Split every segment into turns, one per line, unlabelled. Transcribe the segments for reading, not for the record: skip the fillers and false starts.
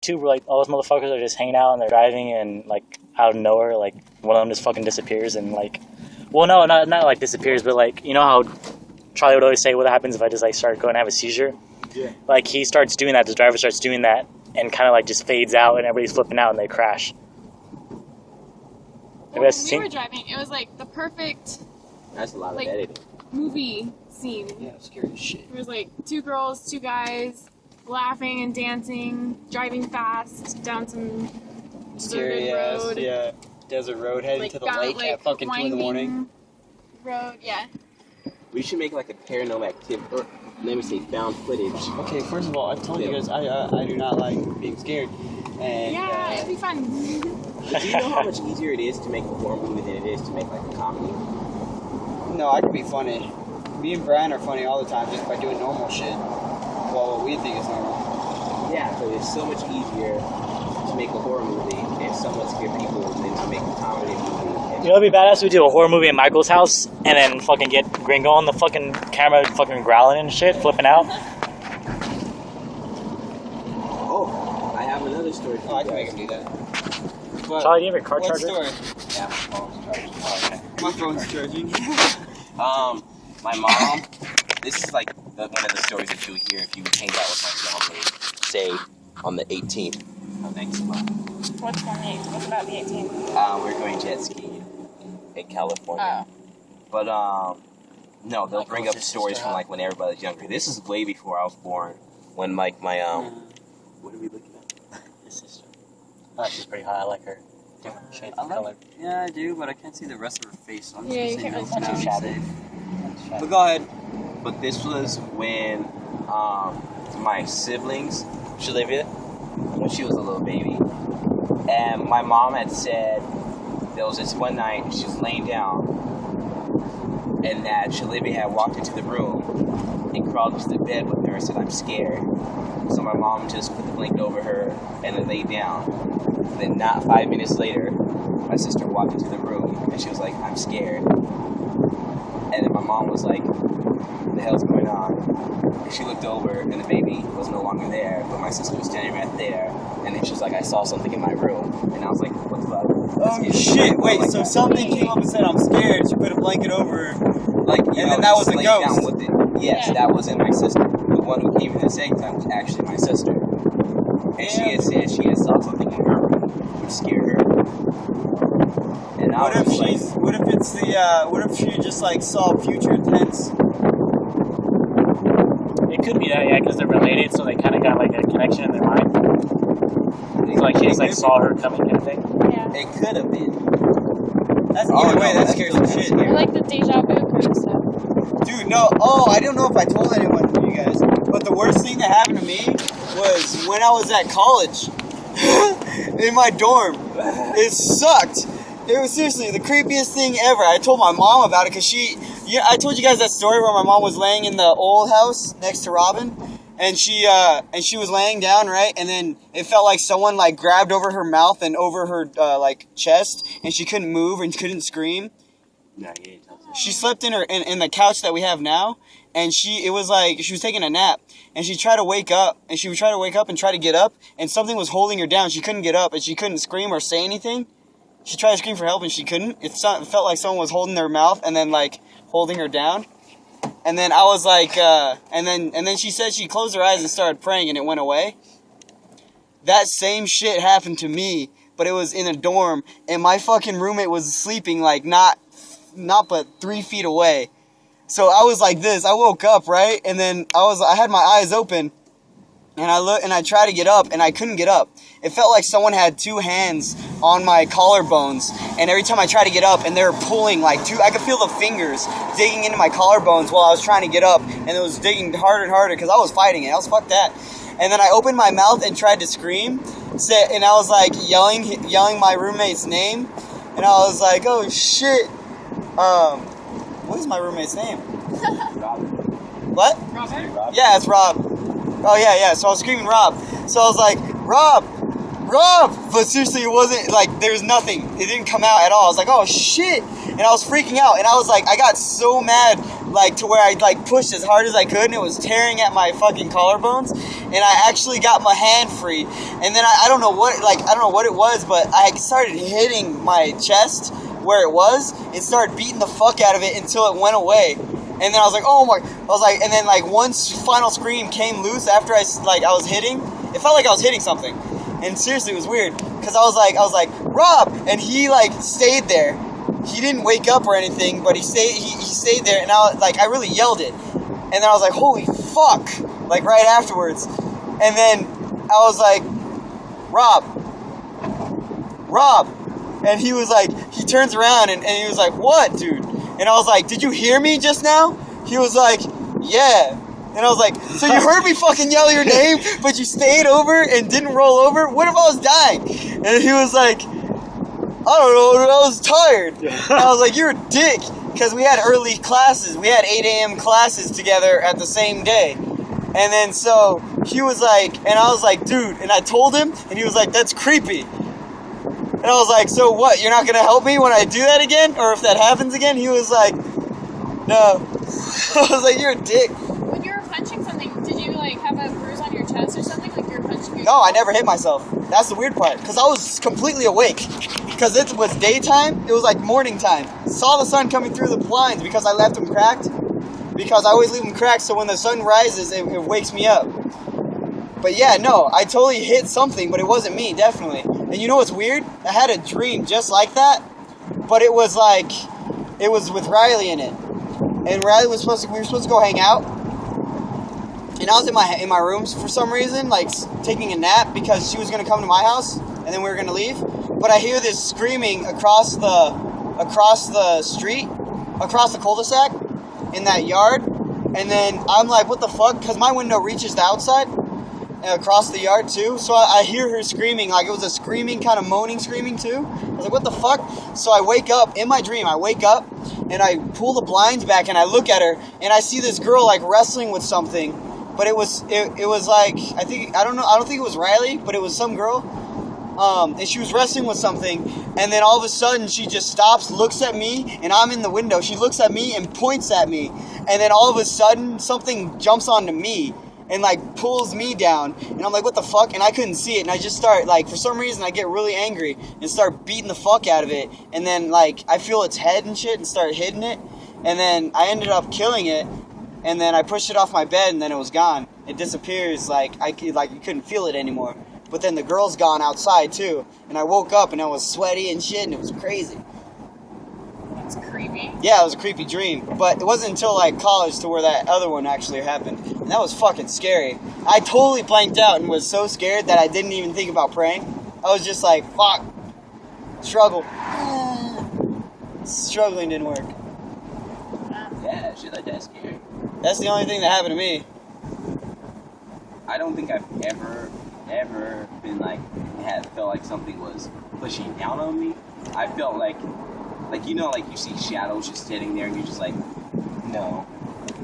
all those motherfuckers are just hanging out and they're driving and like out of nowhere, like one of them just fucking disappears and like, well, no, not like disappears, but like, you know how Charlie would always say, what happens if I just like start going to have a seizure?
Yeah.
Like he starts doing that, the driver starts doing that and kind of like just fades out and everybody's flipping out and they crash.
Well, when we were driving, it was like the perfect.
That's a lot
like,
of editing.
Movie scene.
Yeah, scary as shit.
It was like 2 girls, 2 guys, laughing and dancing, driving fast down some deserted road.
Yeah, desert road heading
like,
to the lake at fucking 2 in the morning.
Road, yeah.
We should make like a paranormal activity, or let me say, found footage.
Okay, first of all, I told you guys I do not like being scared. And,
yeah, it'd be fun.
But do you know how much easier it is to make a horror movie than it is to make like a comedy?
No, I can be funny. Me and Brian are funny all the time just by doing normal shit. Well, what we think is normal.
Yeah, but it's so much easier to make a horror movie and somewhat scare people than to make a comedy movie.
You know, it'd be badass if we do a horror movie in Michael's house and then fucking get Gringo on the fucking camera fucking growling and shit, flipping out.
Oh, I have another story for you.
I can make him do that. But
Charlie, do you have your car
what
charger?
story?
Yeah, my phone's charging.
Oh, okay.
My phone's charging.
My mom, this is like one of the stories that you would hear if you would hang out with my family, say, on the 18th of next month.
What's 28th? What's about the 18th?
We're going jet skiing in California. But, no, they'll bring up stories from, like, when everybody was younger. This is way before I was born, when, like, my, what are we looking at?
His sister. Oh, she's pretty hot. I like her. Different shades of color.
Yeah, I do, but I can't see the rest of her face. So
Yeah, you can't really
Not too shabby.
But go ahead.
But this was when, my siblings, Shalivia, when she was a little baby, and my mom had said there was this one night she was laying down and that Shalivia had walked into the room and crawled into the bed with her and said, I'm scared. So my mom just put the blanket over her and then laid down. And then not 5 minutes later, my sister walked into the room and she was like, I'm scared. And then my mom was like, what the hell's going on? And she looked over and the baby was no longer there, but my sister was standing right there. And then she was like, I saw something in my room. And I was like, what the fuck?
Oh shit! Wait, so something came up and said, I'm scared. She put a blanket over her.
Like,
and then that was a ghost.
Down with it. Yes,
Yeah.
that wasn't my sister. The one who came in the second time was actually my sister. And she had said she had saw something in her room, which scared her. And I was like,
what if she just like saw future tense?
It could be that, yeah, because they're related, so they kind of got like a connection in their mind. It's like she just like saw her coming kind of thing.
Yeah.
it could have been.
That's either way, that scares the shit.
Or like the deja vu kind of stuff.
Dude, no. Oh, I don't know if I told anyone of you guys, but the worst thing that happened to me was when I was at college in my dorm. It sucked. It was seriously the creepiest thing ever. I told my mom about it because I told you guys that story where my mom was laying in the old house next to Robin, and she was laying down, right, and then it felt like someone like grabbed over her mouth and over her like chest, and she couldn't move and couldn't scream.
No, you didn't tell me.
She slept in the couch that we have now, and it was like she was taking a nap, and she tried to wake up, and she would try to wake up and try to get up, and something was holding her down. She couldn't get up, and she couldn't scream or say anything. She tried to scream for help, and she couldn't. It felt like someone was holding her mouth and then like holding her down. And then I was like, and then she said she closed her eyes and started praying, and it went away. That same shit happened to me, but it was in a dorm, and my fucking roommate was sleeping like not but 3 feet away. So I was like this. I woke up, right, and then I had my eyes open, and I tried to get up, and I couldn't get up. It felt like someone had two hands on my collarbones, and every time I tried to get up, and they were pulling like I could feel the fingers digging into my collarbones while I was trying to get up, and it was digging harder and harder because I was fighting it. I was fuck that. And then I opened my mouth and tried to scream, and I was like yelling my roommate's name, and I was like, oh shit, what is my roommate's name?
Rob.
What?
Robert?
Yeah, it's Rob. Oh yeah. So I was screaming Rob. So I was like, Rob! But seriously, it wasn't, like, there was nothing. It didn't come out at all. I was like, oh, shit. And I was freaking out. And I was like, I got so mad like to where I like pushed as hard as I could, and it was tearing at my fucking collarbones, and I actually got my hand free. And then I don't know what it was, but I started hitting my chest where it was and started beating the fuck out of it until it went away. And then I was like, oh my, and then like one final scream came loose after I was hitting. It felt like I was hitting something. And seriously, it was weird. Because I was like, Rob! And he like stayed there. He didn't wake up or anything, but he stayed there, and I really yelled it. And then I was like, holy fuck! Like right afterwards. And then I was like, Rob! And he was like, he turns around and he was like, what, dude? And I was like, did you hear me just now? He was like, yeah. And I was like, so you heard me fucking yell your name, but you stayed over and didn't roll over? What if I was dying? And he was like, I don't know, I was tired. And I was like, you're a dick. Because we had early classes. We had 8 a.m. classes together at the same day. And then so he was like, and I was like, dude. And I told him, and he was like, that's creepy. And I was like, so what, you're not going to help me when I do that again? Or if that happens again? He was like, no. I was like, you're a dick.
When you were punching something, did you like have a bruise on your chest or something? Like you were punching your
No, I never hit myself. That's the weird part. Because I was completely awake. Because it was daytime. It was like morning time. Saw the sun coming through the blinds because I left them cracked. Because I always leave them cracked so when the sun rises, it wakes me up. But yeah, no, I totally hit something, but it wasn't me, definitely. And you know what's weird? I had a dream just like that, but it was like, it was with Riley in it. And Riley we were supposed to go hang out. And I was in my room for some reason, like taking a nap because she was going to come to my house and then we were going to leave. But I hear this screaming across the street, across the cul-de-sac in that yard. And then I'm like, what the fuck? Because my window reaches the outside. Across the yard too, so I hear her screaming, like it was a screaming, kind of moaning screaming too. I was like, what the fuck? So I wake up, in my dream, I wake up, and I pull the blinds back, and I look at her, and I see this girl, like, wrestling with something, but it was like, I don't think it was Riley, but it was some girl, and she was wrestling with something, and then all of a sudden, she just stops, looks at me, and I'm in the window. She looks at me and points at me, and then all of a sudden, something jumps onto me, and like pulls me down, and I'm like, what the fuck? And I couldn't see it, and I just start, like, for some reason I get really angry and start beating the fuck out of it, and then like I feel its head and shit and start hitting it, and then I ended up killing it, and then I pushed it off my bed, and then it was gone. It disappears, like you couldn't feel it anymore. But then the girl's gone outside too, and I woke up and I was sweaty and shit, and it was crazy.
That's creepy.
Yeah, it was a creepy dream, but it wasn't until like college to where that other one actually happened, and that was fucking scary. I totally blanked out and was so scared that I didn't even think about praying. I was just like, fuck, struggle. Struggling didn't work.
Yeah, shit like that's scary.
That's the only thing that happened to me.
I don't think I've ever been like, felt like something was pushing down on me. I felt like you know, like you see shadows just sitting there and you're just like, no.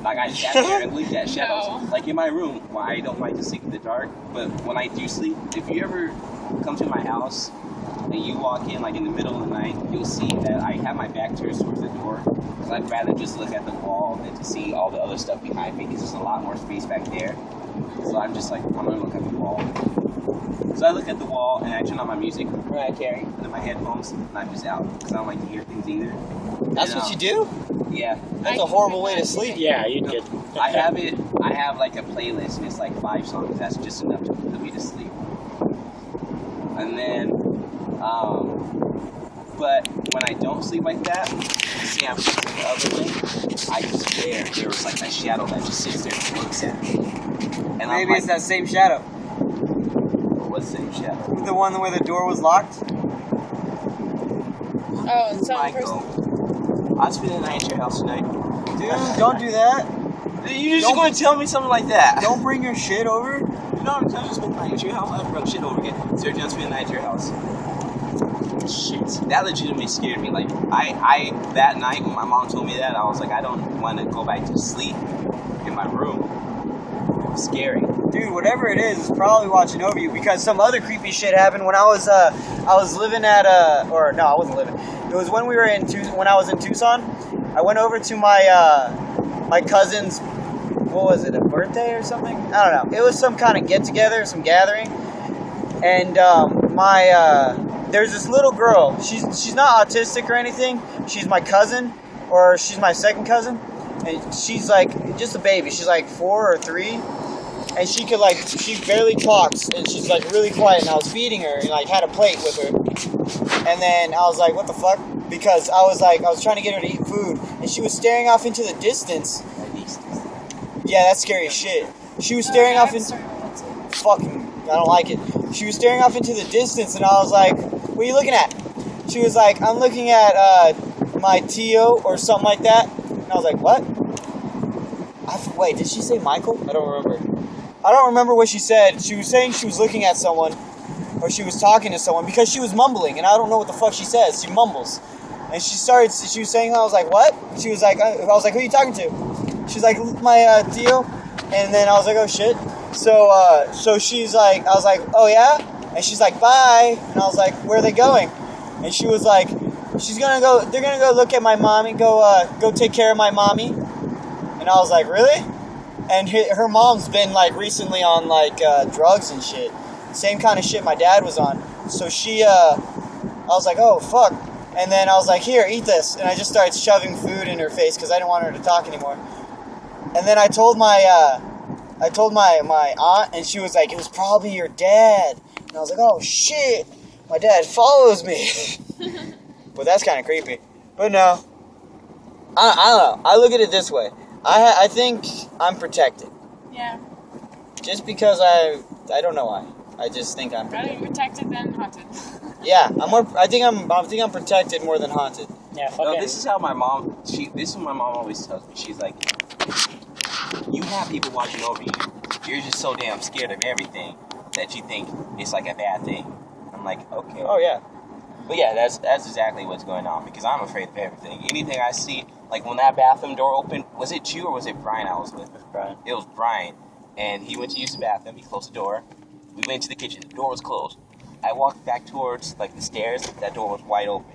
Like I sat there and looked at shadows.
No.
Like in my room, well, I don't like to sleep in the dark, but when I do sleep, if you ever come to my house and you walk in like in the middle of the night, you'll see that I have my back turned towards the door. Because I'd rather just look at the wall than to see all the other stuff behind me because there's a lot more space back there. So I'm just like, I'm gonna look at the wall. So I look at the wall and I turn on my music, Mariah Carey, and then my headphones, and I'm just out because I don't like to hear things either.
That's what you do?
Yeah.
That's a horrible way to sleep.
Yeah, you'd get.
I have like a playlist and it's like 5 songs. That's just enough to put me to sleep. And then, but when I don't sleep like that, say I'm facing the other way, I just swear there was like a shadow that just sits there and looks at me. And
Maybe it's that same shadow.
What's the same shadow?
The one where the door was locked?
Oh, and some
Michael,
person.
I'll spend the night at your house tonight.
Dude, don't do that.
You're just going to tell me something like that.
Don't bring your shit over.
No, I'm telling you to spend the night at your house. I'll bring shit over again. Seriously, I'll spend the night at your house. Shit. That legitimately scared me. Like, I that night when my mom told me that, I was like, I don't want to go back to sleep in my room. It was scary.
Dude, whatever it is probably watching over you, because some other creepy shit happened when I was living at or no, I wasn't living. It was when we were when I was in Tucson. I went over to my my cousin's, what was it, a birthday or something? I don't know. It was some kind of get-together, some gathering. And there's this little girl. She's not autistic or anything. She's my cousin, or she's my second cousin. And she's like just a baby. She's like 4 or 3. And she barely talks, and she's like really quiet. And I was feeding her, and like had a plate with her. And then I was like, what the fuck? Because I was trying to get her to eat food, and she was staring off into the distance. Yeah, that's scary as shit. She was staring off into fucking, I don't like it. She was staring off into the distance, and I was like, what are you looking at? She was like, I'm looking at my Tio or something like that. And I was like, what? Wait, did she say Michael? I don't remember what she said. She was saying she was looking at someone, or she was talking to someone, because she was mumbling, and I don't know what the fuck she says. She mumbles. And she was saying, I was like, what? She was like, I was like, who are you talking to? She's like, my Tio. And then I was like, oh shit. So she's like, I was like, oh yeah? And she's like, bye. And I was like, where are they going? And she was like, they're gonna go look at my mommy, go take care of my mommy. And I was like, really? And her mom's been like recently on like drugs and shit. Same kind of shit my dad was on. So I was like, oh fuck. And then I was like, here, eat this. And I just started shoving food in her face because I didn't want her to talk anymore. And then I told my aunt, and she was like, it was probably your dad. And I was like, oh shit, my dad follows me. But that's kind of creepy. But no, I don't know. I look at it this way. I think I'm protected.
Yeah.
Just because I don't know why. I just think I'm
Rather
protected.
protected than haunted.
Yeah, I think I'm protected more than haunted.
Yeah, fuck
No,
it.
this is how my mom. This is what my mom always tells me. She's like, you have people watching over you. You're just so damn scared of everything that you think it's like a bad thing. I'm like, okay.
Oh yeah.
But yeah, that's exactly what's going on, because I'm afraid of everything. Anything I see, like when that bathroom door opened, was it you or was it Brian I was with?
Brian.
It was Brian. And he went to use the bathroom, he closed the door. We went to the kitchen, the door was closed. I walked back towards like the stairs, that door was wide open.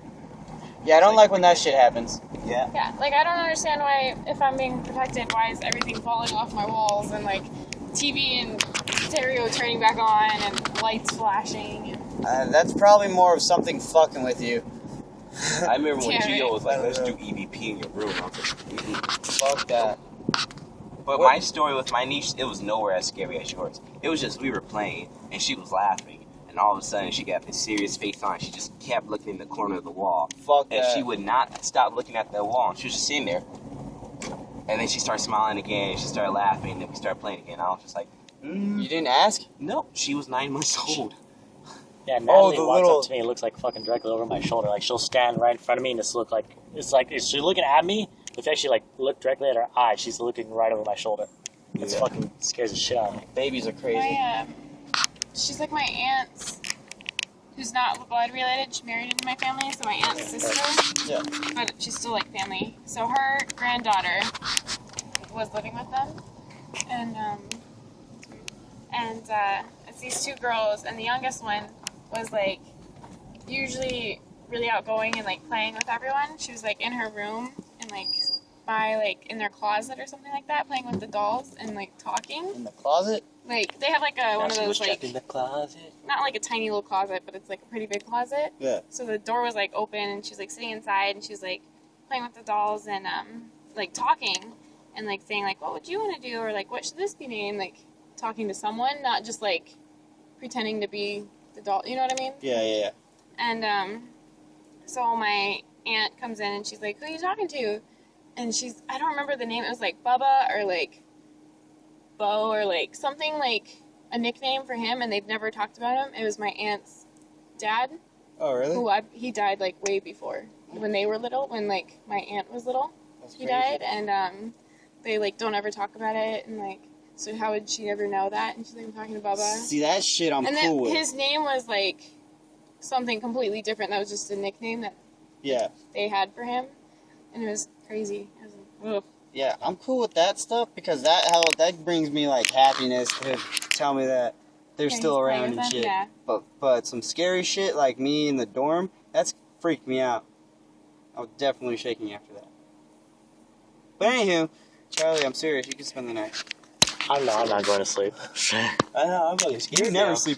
Yeah, I don't like when that shit happens.
Yeah.
Yeah, like I don't understand why, if I'm being protected, why is everything falling off my walls and like TV and stereo turning back on and lights flashing. And
That's probably more of something fucking with you.
I remember when
Yeah,
Gio
right.
was like, let's do EVP in your room. I was like,
Fuck that.
But my story with my niece, it was nowhere as scary as yours. It was just, we were playing, and she was laughing, and all of a sudden she got this serious face on. She just kept looking in the corner of the wall.
Fuck
And
that.
she would not stop looking at the wall. She was just sitting there. And then she started smiling again, and she started laughing, and then we started playing again. I was just like,
You didn't ask?
no, she was 9 months old.
Yeah, Natalie
the
walks
little-
up to me and looks like fucking directly over my shoulder. Like she'll stand right in front of me and just look like is she looking at me? If I actually like look directly at her eye, she's looking right over my shoulder. It's
Yeah.
fucking scares the shit out of me.
Babies are crazy.
she's like my aunt's, who's not blood related. She married into my family, so my aunt's sister.
Yeah.
But she's still like family. So her granddaughter was living with them, and it's these 2 girls, and the youngest one was like usually really outgoing and like playing with everyone. She was like in her room and like in their closet or something like that, playing with the dolls and like talking.
In the closet?
Like they have like one of
She was
those like
trapped in the closet.
not like a tiny little closet, but it's like a pretty big closet.
Yeah.
So the door was like open, and she was like sitting inside, and she was like playing with the dolls and like talking and like saying like, what would you want to do, or like what should this be named, like talking to someone, not just like pretending to be the doll. You know what I mean?
Yeah.
And so my aunt comes in and she's like, who are you talking to? And I don't remember the name. It was like Bubba or like Bo or like something like a nickname for him, and they've never talked about him. It was my aunt's dad,
Oh, really?
who he died like way before when they were little, when like my aunt was little.
That's
He
crazy.
died, and they like don't ever talk about it, and like, so how would she ever know that? And she's like, I'm talking to Bubba.
See, that shit I'm
And
cool
then
with.
his name was like something completely different. That was just a nickname that
Yeah.
they had for him, and it was crazy. I was like, ugh.
Yeah, I'm cool with that stuff because that brings me like happiness to tell me that they're
Yeah,
still
he's playing
around
with
and
them,
shit.
yeah.
But some scary shit like me in the dorm, that's freaked me out. I was definitely shaking after that. But anywho, Charlie, I'm serious. You can spend the night.
I'm not going to sleep.
I know, I'm fucking scared.
You never
now.
sleep